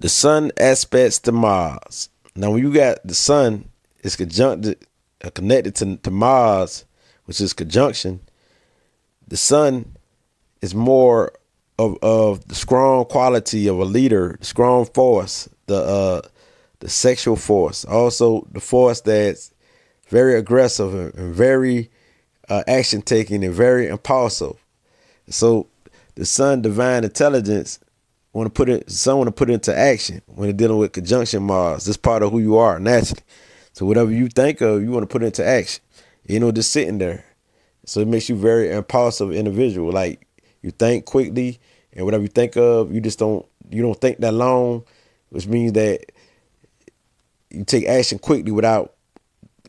The sun aspects to Mars. Now, when you got the sun, it's connected to Mars, which is conjunction. The sun is more of the strong quality of a leader, the strong force, the sexual force, also the force that's very aggressive and very action taking and very impulsive. So the sun, divine intelligence, want to put it into action when they're dealing with conjunction Mars. This part of who you are naturally. So whatever you think of, you want to put it into action. Just sitting there. So it makes you very impulsive individual. Like you think quickly, and whatever you think of, you don't think that long, which means that you take action quickly without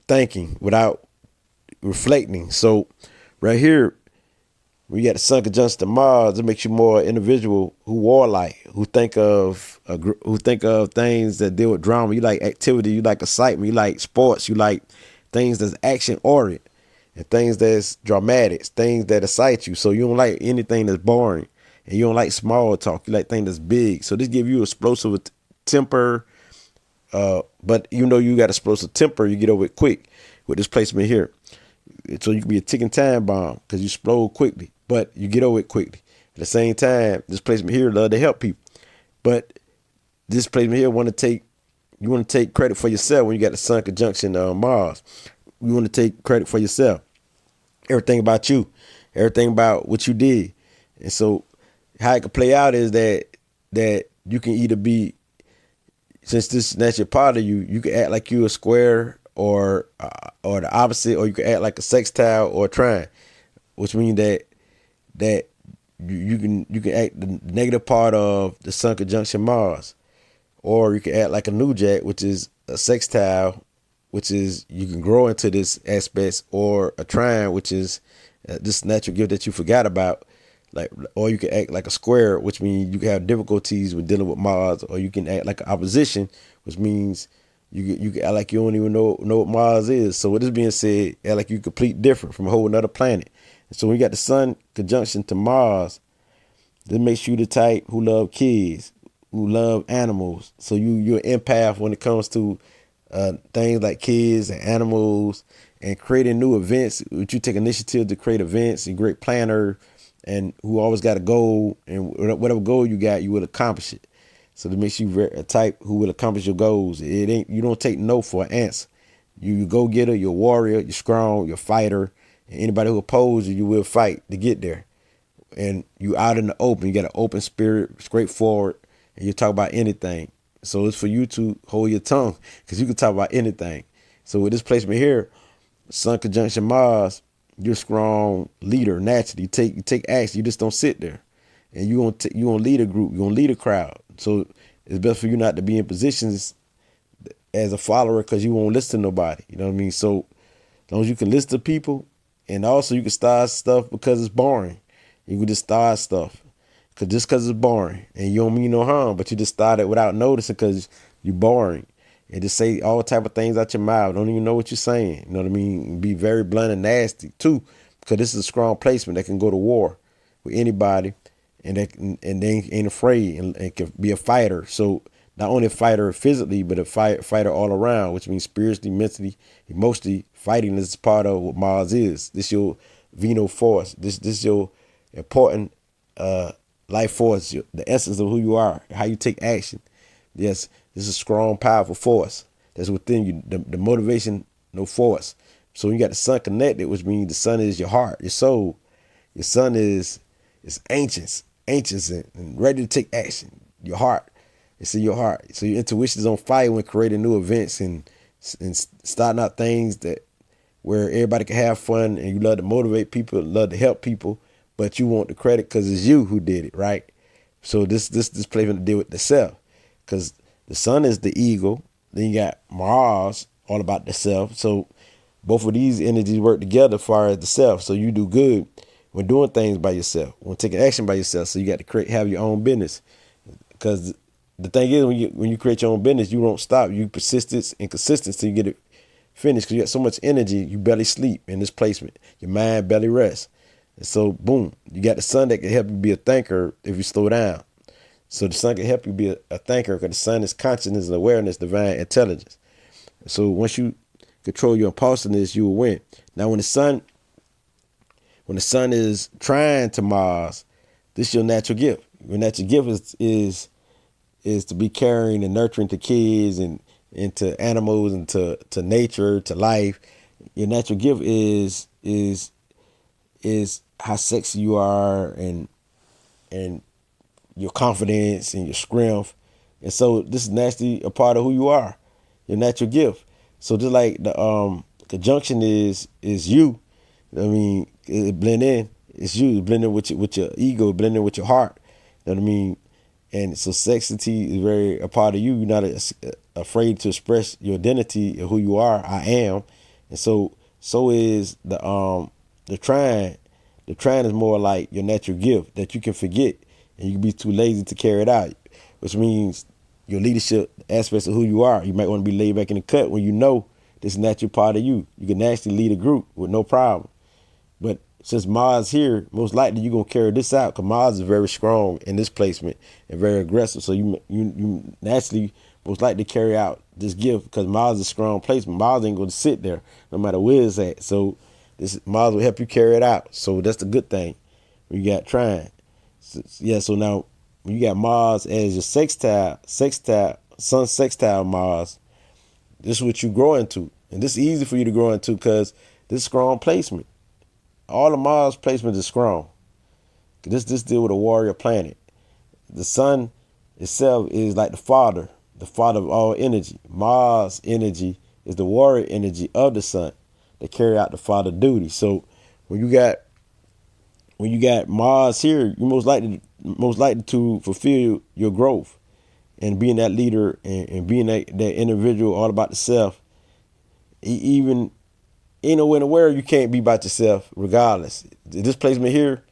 thinking, without reflecting. So right here, when you got the sun conjunction to Mars, it makes you more individual, who warlike, who think of things that deal with drama. You like activity, you like excitement, you like sports, you like things that's action oriented and things that's dramatic, things that excite you. So you don't like anything that's boring, and you don't like small talk. You like things that's big. So this give you explosive temper. But you got explosive temper, you get over it quick with this placement here. So you can be a ticking time bomb because you explode quickly, but you get over it quickly. At the same time, this placement here love to help people, but this placement here want to take credit for yourself. When you got the sun conjunction Mars, you want to take credit for yourself. Everything about you, everything about what you did. And so how it can play out is that you can either be, since that's your part of you, you can act like you a square or the opposite, or you can act like a sextile or a trine, which means that you can act the negative part of the sun conjunction Mars, or you can act like a new jack, which is a sextile, which is you can grow into this aspects, or a trine, which is this natural gift that you forgot about. Or you can act like a square, which means you can have difficulties with dealing with Mars, or you can act like an opposition, which means you can act like you don't even know what Mars is. So with this being said, act like you complete different from a whole another planet. And so when you got the sun conjunction to Mars, this makes you the type who love kids, who love animals. So you're an empath when it comes to things like kids and animals and creating new events. Would you take initiative to create events? You're a great planner, and who always got a goal, and whatever goal you got, you will accomplish it. So that makes you a type who will accomplish your goals. You don't take no for an answer. You go getter, you're a warrior, you're strong, you're a fighter. And anybody who opposes you, you will fight to get there. And you out in the open, you got an open spirit, straightforward, and you talk about anything. So it's for you to hold your tongue, because you can talk about anything. So with this placement here, sun conjunction Mars, you're a strong leader naturally. You take action. You just don't sit there, and you gonna lead a group. You gonna lead a crowd. So it's best for you not to be in positions as a follower, because you won't listen to nobody. You know what I mean? So as long as you can listen to people, and also you can start stuff because it's boring. You can just start stuff because it's boring, and you don't mean no harm, but you just start it without noticing because you're boring. And just say all type of things out your mouth. Don't even know what you're saying. You know what I mean? Be very blunt and nasty too, because this is a strong placement that can go to war with anybody, and they ain't afraid and can be a fighter. So not only a fighter physically, but a fighter all around, which means spiritually, mentally, emotionally. Fighting is part of what Mars is. This your veno force. This your important life force, the essence of who you are, how you take action. Yes, this is a strong, powerful force that's within you, the motivation, no force. So when you got the sun connected, which means the sun is your heart, your soul. Your sun is ancient and ready to take action. Your heart, it's in your heart. So your intuition is on fire when creating new events and starting out things that where everybody can have fun, and you love to motivate people, love to help people, but you want the credit because it's you who did it, right? So this placement to deal with the self. Because the sun is the ego. Then you got Mars, all about the self. So both of these energies work together as far as the self. So you do good when doing things by yourself, when taking action by yourself. So you got to have your own business. Because the thing is, when you create your own business, you don't stop. You persistence and consistency till you get it finished. Because you got so much energy, you barely sleep in this placement. Your mind barely rests. And so, boom, you got the sun that can help you be a thinker if you slow down. So the sun can help you be a thinker, because the sun is consciousness and awareness, divine intelligence. So once you control your impulsiveness, you will win. Now when the sun is trine to Mars, this is your natural gift. Your natural gift is to be caring and nurturing to kids and to animals and to nature, to life. Your natural gift is how sexy you are and your confidence and your strength. And so this is naturally a part of who you are, your natural gift. So just like the conjunction is you. I mean, it blend in. It's you blending with your ego, blending with your heart. You know what I mean? And so sexity is very a part of you. You're not afraid to express your identity of who you are. I am. And so is the trine. The trine is more like your natural gift that you can forget and you can be too lazy to carry it out, which means your leadership aspects of who you are. You might want to be laid back in the cut when you know this is natural part of you. You can actually lead a group with no problem. But since Mars here, most likely you're going to carry this out, because Mars is very strong in this placement and very aggressive. So you naturally most likely carry out this gift, because Mars is a strong placement. Mars ain't going to sit there no matter where it's at. So this Mars will help you carry it out. So that's the good thing. You got Trine. So now when you got Mars as your sextile, sun sextile Mars, this is what you grow into. And this is easy for you to grow into because this is strong placement. All the Mars placement is strong. This deal with a warrior planet. The sun itself is like the father of all energy. Mars energy is the warrior energy of the sun that carry out the father duty. So when you got Mars here, you're most likely to fulfill your growth and being that leader and being that individual all about the self. Even ain't nowhere in the world you can't be about yourself regardless. This placement here,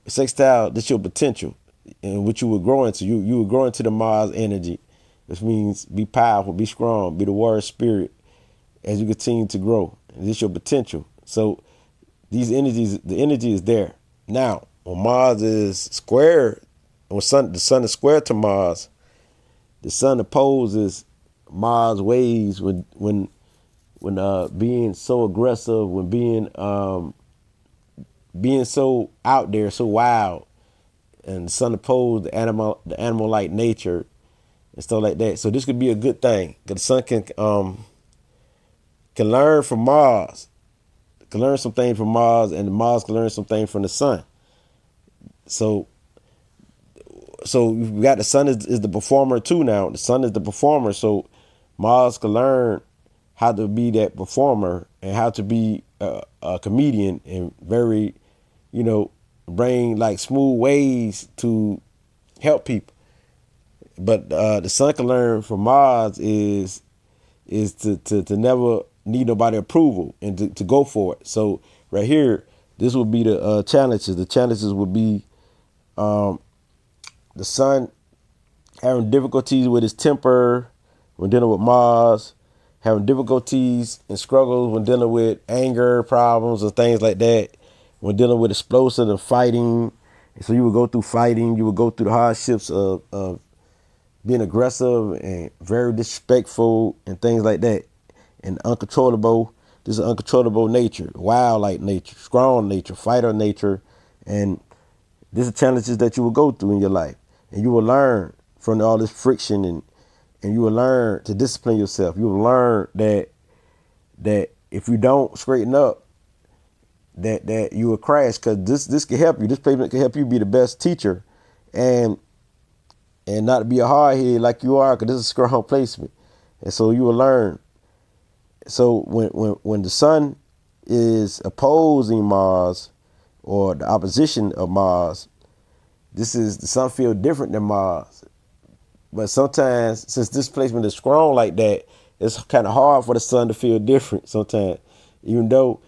sextile, this your potential and what you will grow into. You will grow into the Mars energy, which means be powerful, be strong, be the warrior spirit as you continue to grow. And this your potential. So these energies, the energy is there. Now, when Mars is square, the sun is square to Mars, the sun opposes Mars ways when being so aggressive, when being so out there, so wild, and the sun opposed the animal-like nature and stuff like that. So this could be a good thing, because the sun can learn from Mars, can learn some things from Mars, and Mars can learn some things from the sun. So we got the sun is the performer too now. The sun is the performer, so Mars can learn how to be that performer and how to be a comedian and very, bring like smooth ways to help people. But the sun can learn from Mars is to never need nobody approval and to go for it. So right here, this would be the challenges. The challenges would be the sun having difficulties with his temper when dealing with Mars, having difficulties and struggles when dealing with anger problems and things like that, when dealing with explosive and fighting. So you would go through fighting, you would go through the hardships of being aggressive and very disrespectful and things like that. And uncontrollable, this is an uncontrollable nature, wild-like nature, strong nature, fighter nature. And these are challenges that you will go through in your life. And you will learn from all this friction and you will learn to discipline yourself. You will learn that if you don't straighten up, that you will crash, because this can help you. This placement can help you be the best teacher and not be a hard head like you are, because this is a strong placement. And so you will learn. So when the sun is opposing Mars or the opposition of Mars, the sun feel different than Mars. But sometimes, since this placement is strong like that, it's kind of hard for the sun to feel different sometimes, even though,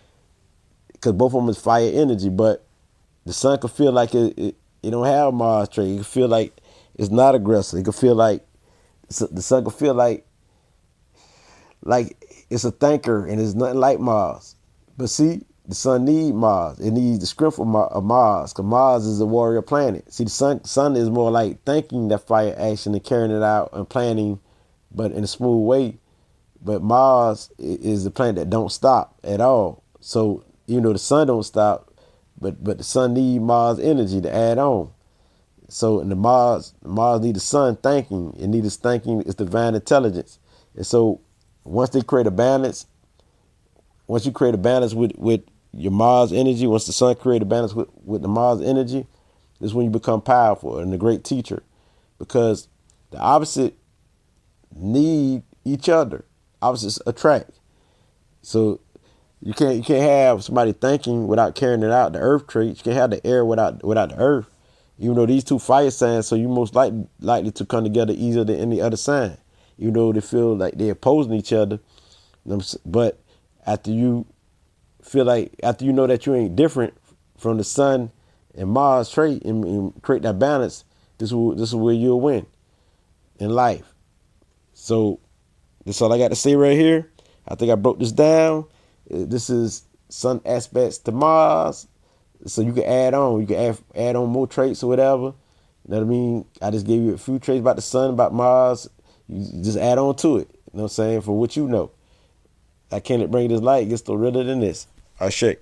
because both of them is fire energy, but the sun can feel like it don't have Mars trait. It can feel like it's not aggressive. It can feel like, the sun can feel like it's a thinker and it's nothing like Mars. But see, the sun need Mars. It needs the strength of Mars, because Mars is a warrior planet. See, the sun is more like thinking that fire action and carrying it out and planning, but in a smooth way. But Mars is the planet that don't stop at all. So even though the sun don't stop, but the sun need Mars energy to add on. So in the Mars need the sun thinking. It needs thinking. It's divine intelligence. And so once they create a balance, once you create a balance with your Mars energy, once the sun create a balance with the Mars energy, this is when you become powerful and a great teacher, because the opposite need each other. Opposites attract. So you can't have somebody thinking without carrying it out. The earth trait. You can't have the air without the earth. Even though these two fire signs, so you most likely to come together easier than any other sign. Even though they feel like they're opposing each other. But after you know that you ain't different from the sun and Mars trait and create that balance, this is where you'll win in life. So that's all I got to say right here. I think I broke this down. This is sun aspects to Mars. So you can add on. You can add on more traits or whatever. You know what I mean? I just gave you a few traits about the sun, about Mars. You just add on to it. You know what I'm saying? For what you know. I can't bring this light. It gets no realer than this. I shake.